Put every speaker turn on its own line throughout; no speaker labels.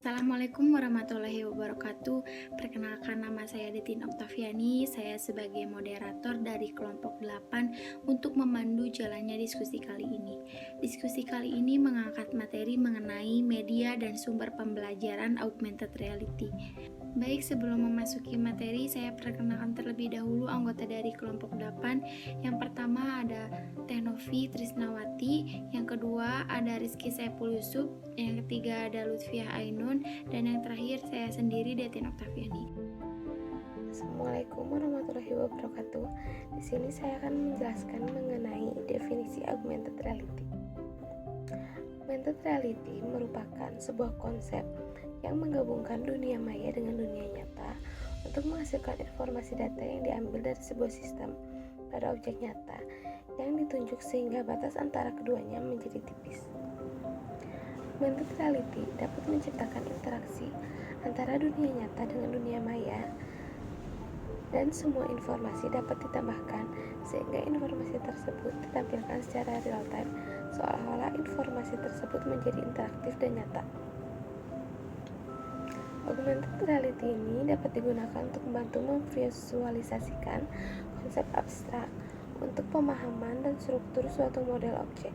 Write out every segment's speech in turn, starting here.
Assalamualaikum warahmatullahi wabarakatuh. Perkenalkan, nama saya Detin Oktaviani. Saya sebagai moderator dari kelompok 8 untuk memandu jalannya diskusi kali ini. Diskusi kali ini mengangkat materi mengenai media dan sumber pembelajaran augmented reality. Baik, sebelum memasuki materi, saya perkenalkan terlebih dahulu anggota dari kelompok 8. Yang pertama ada Tehnovi Trisnawati, yang kedua ada Rizky Saiful Yusuf, yang ketiga ada Lutfiah Ainun, dan yang terakhir saya sendiri, Detin Oktaviani.
Assalamualaikum warahmatullahi wabarakatuh. Di sini saya akan menjelaskan mengenai definisi augmented reality. Augmented reality merupakan sebuah konsep yang menggabungkan dunia maya dengan dunia nyata untuk menghasilkan informasi data yang diambil dari sebuah sistem pada objek nyata yang ditunjuk sehingga batas antara keduanya menjadi tipis. Augmented reality dapat menciptakan interaksi antara dunia nyata dengan dunia maya, dan semua informasi dapat ditambahkan sehingga informasi tersebut ditampilkan secara real time, seolah-olah informasi tersebut menjadi interaktif dan nyata. Augmented reality ini dapat digunakan untuk membantu memvisualisasikan konsep abstrak untuk pemahaman dan struktur suatu model objek.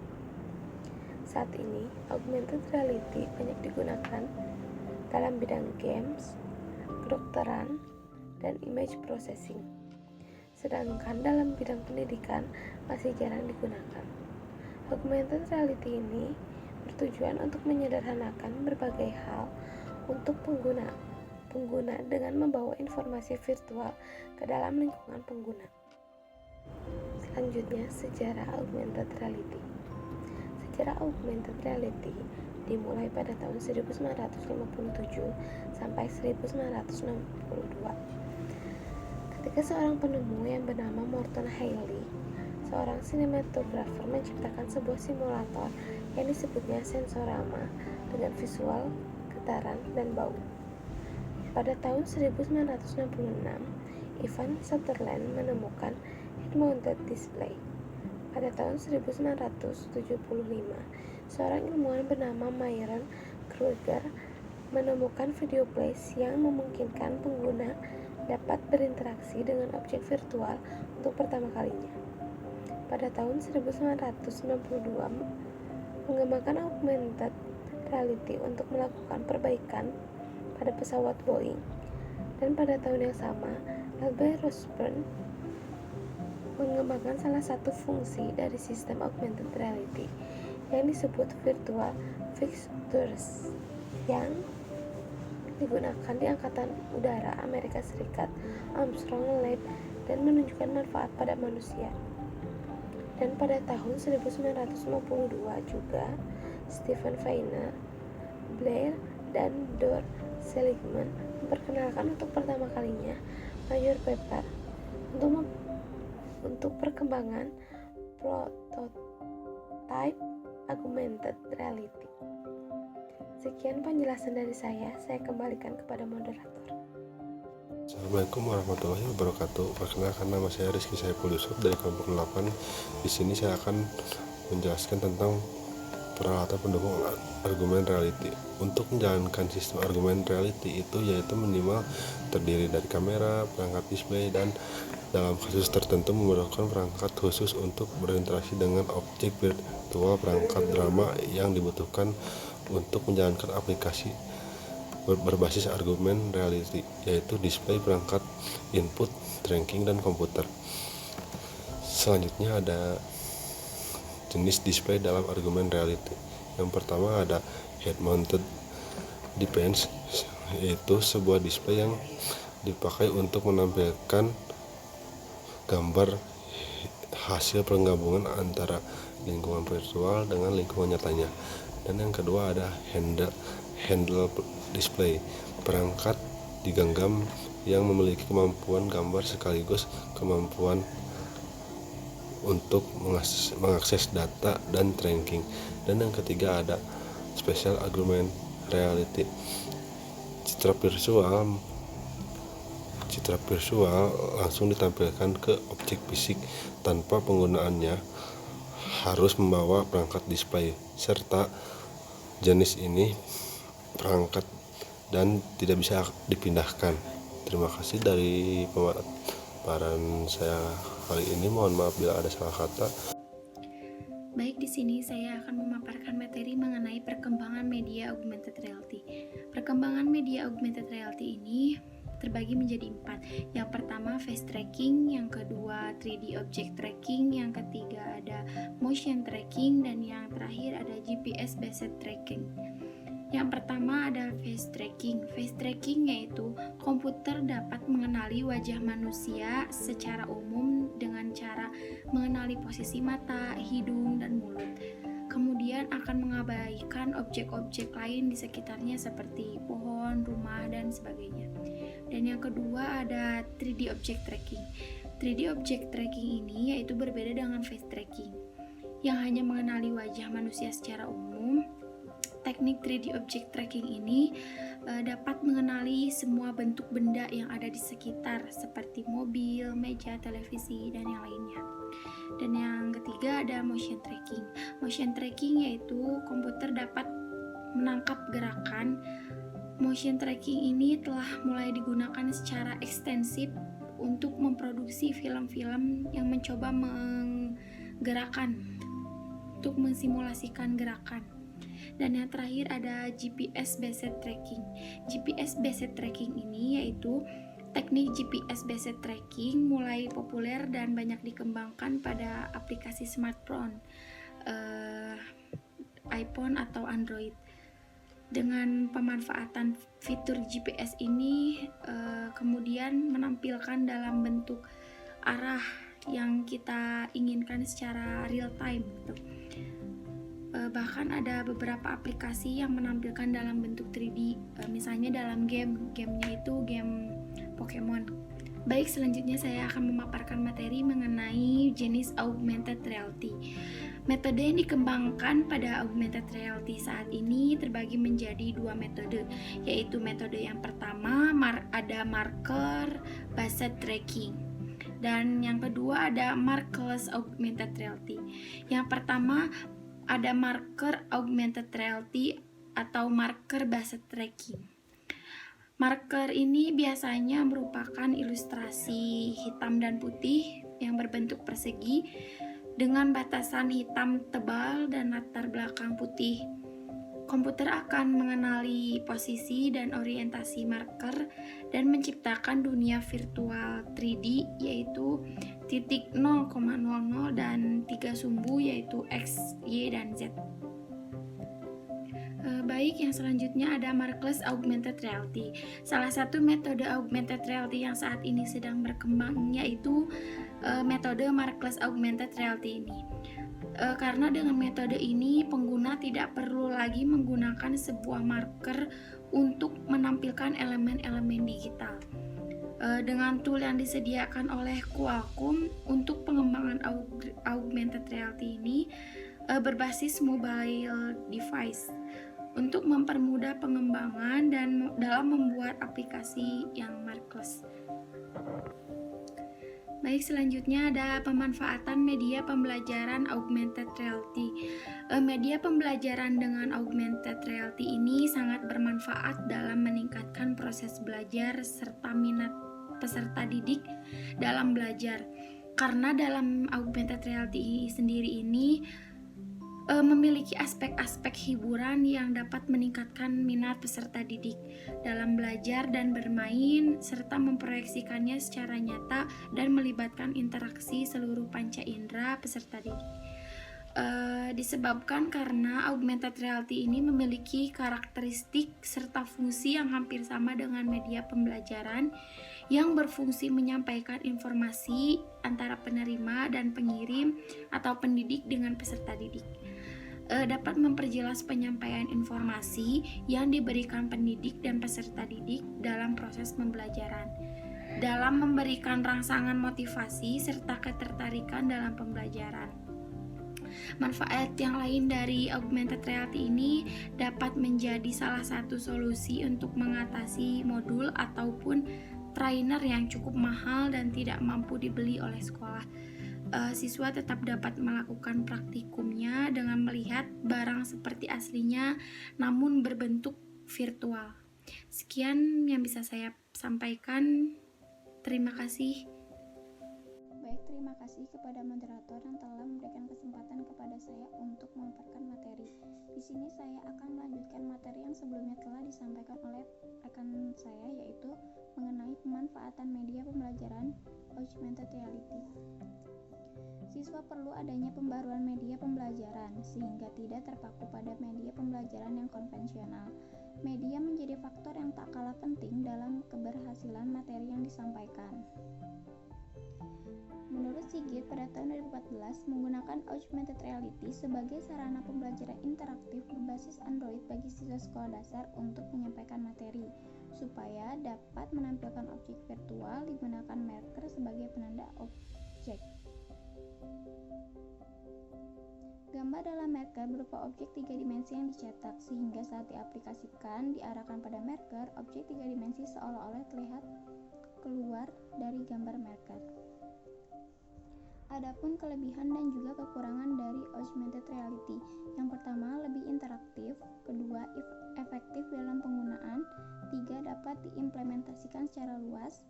Saat ini, augmented reality banyak digunakan dalam bidang games, kedokteran, dan image processing. Sedangkan dalam bidang pendidikan masih jarang digunakan. Augmented reality ini bertujuan untuk menyederhanakan berbagai hal untuk pengguna dengan membawa informasi virtual ke dalam lingkungan pengguna. Selanjutnya, sejarah augmented reality. Sejarah augmented reality dimulai pada tahun 1957 sampai 1962. Ketika seorang penemu yang bernama Morton Haley, seorang sinematografer, menciptakan sebuah simulator yang disebutnya sensorama dengan visual, getaran, dan bau. Pada tahun 1966, Ivan Sutherland menemukan head-mounted display. Pada tahun 1975, seorang ilmuwan bernama Myron Kruger menemukan video plays yang memungkinkan pengguna dapat berinteraksi dengan objek virtual untuk pertama kalinya. Pada tahun 1992, mengembangkan augmented reality untuk melakukan perbaikan pada pesawat Boeing. Dan pada tahun yang sama, Albert Rossburn mengembangkan salah satu fungsi dari sistem augmented reality yang disebut virtual fixtures yang digunakan di Angkatan Udara Amerika Serikat Armstrong Lab dan menunjukkan manfaat pada manusia. Dan pada tahun 1952 juga, Stephen Feiner, Blair, dan Dor Seligman memperkenalkan untuk pertama kalinya Major Paper untuk perkembangan prototype augmented reality. Sekian penjelasan dari saya kembalikan kepada moderator.
Assalamualaikum warahmatullahi wabarakatuh. Perkenalkan, nama saya Rizky Saiful Yusuf dari kelompok 8. Di sini saya akan menjelaskan tentang peralatan pendukung argumen reality. Untuk menjalankan sistem argumen reality itu yaitu minimal terdiri dari kamera, perangkat display, dan dalam kasus tertentu memerlukan perangkat khusus untuk berinteraksi dengan objek virtual, perangkat drama yang dibutuhkan untuk menjalankan aplikasi berbasis argumen reality, yaitu display, perangkat input, tracking, dan komputer. Selanjutnya ada jenis display dalam argumen reality. Yang pertama ada head-mounted device, yaitu sebuah display yang dipakai untuk menampilkan gambar hasil penggabungan antara lingkungan virtual dengan lingkungan nyatanya. Dan yang kedua ada handle display, perangkat digenggam yang memiliki kemampuan gambar sekaligus kemampuan untuk mengakses data dan tracking. Dan yang ketiga ada special augmented reality, citra virtual langsung ditampilkan ke objek fisik tanpa penggunaannya harus membawa perangkat display, serta jenis ini perangkat dan tidak bisa dipindahkan. Terima kasih dari pemaparan saya kali ini. Mohon maaf bila ada salah kata.
Baik, di sini saya akan memaparkan materi mengenai perkembangan media augmented reality. Perkembangan media augmented reality ini terbagi menjadi 4. Yang pertama face tracking, yang kedua 3D object tracking, yang ketiga ada motion tracking, dan yang terakhir ada GPS based tracking. Yang pertama ada face tracking. Face tracking yaitu komputer dapat mengenali wajah manusia secara umum dengan cara mengenali posisi mata, hidung, dan mulut. Kemudian akan mengabaikan objek-objek lain di sekitarnya seperti pohon, rumah, dan sebagainya. Dan yang kedua ada 3D object tracking. 3D object tracking ini yaitu berbeda dengan face tracking yang hanya mengenali wajah manusia secara umum. Teknik 3D object tracking ini dapat mengenali semua bentuk benda yang ada di sekitar seperti mobil, meja, televisi, dan yang lainnya. Dan yang ketiga ada motion tracking. Motion tracking yaitu komputer dapat menangkap gerakan. Motion tracking ini telah mulai digunakan secara ekstensif untuk memproduksi film-film yang mencoba untuk mensimulasikan gerakan. Dan yang terakhir ada GPS based tracking. GPS based tracking ini yaitu teknik GPS based tracking mulai populer dan banyak dikembangkan pada aplikasi smartphone, iPhone atau Android. Dengan pemanfaatan fitur GPS ini kemudian menampilkan dalam bentuk arah yang kita inginkan secara real time gitu. Bahkan ada beberapa aplikasi yang menampilkan dalam bentuk 3D, misalnya dalam gamenya itu game Pokemon. Baik, selanjutnya saya akan memaparkan materi mengenai jenis augmented reality. Metode yang dikembangkan pada augmented reality saat ini terbagi menjadi 2 metode, yaitu metode yang pertama ada marker based tracking, dan yang kedua ada markerless augmented reality. Yang pertama ada marker augmented reality atau marker based tracking. Marker ini biasanya merupakan ilustrasi hitam dan putih yang berbentuk persegi dengan batasan hitam tebal dan latar belakang putih. Komputer akan mengenali posisi dan orientasi marker dan menciptakan dunia virtual 3D yaitu titik 0,00 dan 3 sumbu yaitu X, Y, dan Z. Baik, yang selanjutnya ada markerless augmented reality. Salah satu metode augmented reality yang saat ini sedang berkembang yaitu metode markerless augmented reality ini. Karena dengan metode ini pengguna tidak perlu lagi menggunakan sebuah marker untuk menampilkan elemen-elemen digital. Dengan tool yang disediakan oleh Qualcomm untuk pengembangan augmented reality ini berbasis mobile device untuk mempermudah pengembangan dan dalam membuat aplikasi yang markerless. Baik, selanjutnya ada pemanfaatan media pembelajaran augmented reality. Media pembelajaran dengan augmented reality ini sangat bermanfaat dalam meningkatkan proses belajar serta minat peserta didik dalam belajar. Karena dalam augmented reality sendiri ini memiliki aspek-aspek hiburan yang dapat meningkatkan minat peserta didik dalam belajar dan bermain, serta memproyeksikannya secara nyata dan melibatkan interaksi seluruh panca indera peserta didik. Disebabkan karena augmented reality ini memiliki karakteristik serta fungsi yang hampir sama dengan media pembelajaran yang berfungsi menyampaikan informasi antara penerima dan pengirim atau pendidik dengan peserta didik. Dapat memperjelas penyampaian informasi yang diberikan pendidik dan peserta didik dalam proses pembelajaran, dalam memberikan rangsangan motivasi serta ketertarikan dalam pembelajaran. Manfaat yang lain dari augmented reality ini dapat menjadi salah satu solusi untuk mengatasi modul ataupun trainer yang cukup mahal dan tidak mampu dibeli oleh sekolah. Siswa tetap dapat melakukan praktikumnya dengan melihat barang seperti aslinya namun berbentuk virtual. Sekian yang bisa saya sampaikan. Terima kasih.
Baik, terima kasih kepada moderator yang telah memberikan kesempatan kepada saya untuk memaparkan materi. Di sini saya akan melanjutkan materi yang sebelumnya telah disampaikan oleh rekan saya, yaitu mengenai pemanfaatan media pembelajaran augmented reality. Siswa perlu adanya pembaruan media pembelajaran sehingga tidak terpaku pada media pembelajaran yang konvensional. Media menjadi faktor yang tak kalah penting dalam keberhasilan materi yang disampaikan. Menurut Sigit, pada tahun 2014 menggunakan augmented reality sebagai sarana pembelajaran interaktif berbasis Android bagi siswa sekolah dasar untuk menyampaikan materi, supaya dapat menampilkan objek virtual digunakan marker sebagai penanda objek. Gambar dalam marker berupa objek 3 dimensi yang dicetak, sehingga saat diaplikasikan diarahkan pada marker, objek 3 dimensi seolah-olah terlihat keluar dari gambar marker. Adapun kelebihan dan juga kekurangan dari augmented reality. Yang pertama, lebih interaktif, kedua, efektif dalam penggunaan, tiga, dapat diimplementasikan secara luas,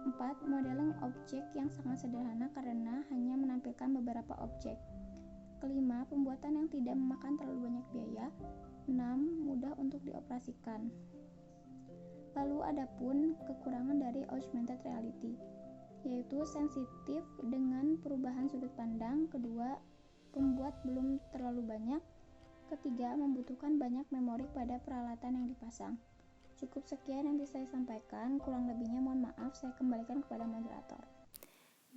4. Modeling objek yang sangat sederhana karena hanya menampilkan beberapa objek. Kelima, pembuatan yang tidak memakan terlalu banyak biaya. 6. Mudah untuk dioperasikan. Lalu adapun kekurangan dari augmented reality, yaitu sensitif dengan perubahan sudut pandang. Kedua, pembuat belum terlalu banyak. Ketiga, membutuhkan banyak memori pada peralatan yang dipasang. Cukup sekian yang bisa saya sampaikan, kurang lebihnya mohon maaf, saya kembalikan kepada moderator.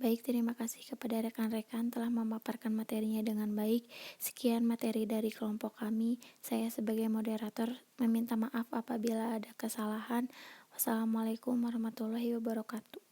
Baik, terima kasih kepada rekan-rekan telah memaparkan materinya dengan baik. Sekian materi dari kelompok kami. Saya sebagai moderator meminta maaf apabila ada kesalahan. Wassalamualaikum warahmatullahi wabarakatuh.